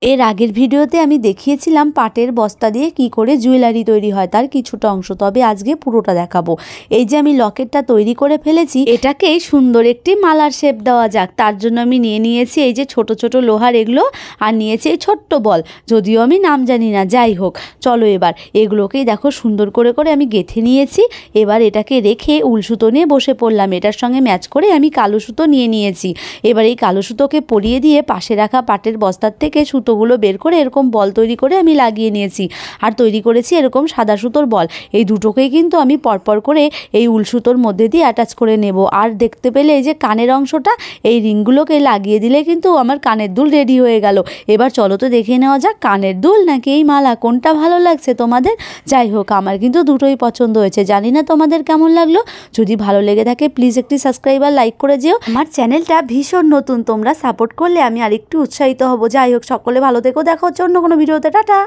এর আগের ভিডিওতে আমি দেখিয়েছিলাম পাটের বস্তা দিয়ে কি করে জুয়েলারি তৈরি হয়, তার কিছুটা অংশ। তবে আজকে পুরোটা দেখাবো। এই যে আমি লকেটটা তৈরি করে ফেলেছি, এটাকে সুন্দর একটি মালার শেপ দেওয়া যাক। তার জন্য আমি নিয়েছি এই যে ছোট ছোট লোহার এগুলো, আর নিয়েছি এই ছোট্ট বল, যদিও আমি নাম জানি না। যাই হোক, চলো এবার এগুলোকেই দেখো সুন্দর করে আমি গেঁথে নিয়েছি। এবার এটাকে রেখে উল সুতো নিয়ে বসে পড়লাম। এটার সঙ্গে ম্যাচ করে আমি কালো সুতো নিয়েছি। এবার এই কালো সুতোকে পরিয়ে দিয়ে পাশে রাখা পাটের বস্তার থেকে সুতোগুলো বের করে এরকম বল তৈরি করে আমি লাগিয়ে নিয়েছি। আর তৈরি করেছি এরকম সাদা সুতোর বল। এই দুটোকেই কিন্তু আমি পরপর করে এই উল সুতোর মধ্যে দিয়ে অ্যাটাচ করে নেব। আর দেখতে পেলে এই যে কানের অংশটা, এই রিংগুলোকে লাগিয়ে দিলে কিন্তু আমার কানের দুল রেডি হয়ে গেল। এবার চলো তো দেখে নেওয়া যাক কানের দুল নাকি এই মালা, কোনটা ভালো লাগছে তোমাদের। যাই হোক, আমার কিন্তু দুটোই পছন্দ হয়েছে। জানি না তোমাদের কেমন লাগলো। যদি ভালো লেগে থাকে প্লিজ একটি সাবস্ক্রাইব আর লাইক করে যেও। আমার চ্যানেলটা ভীষণ নতুন, তোমরা সাপোর্ট করলে আমি আরেকটু উৎসাহিত হব। যাই হোক, সকলে ভালো থেকো, দেখা হচ্ছে অন্য কোনো ভিডিওতে। টাটা।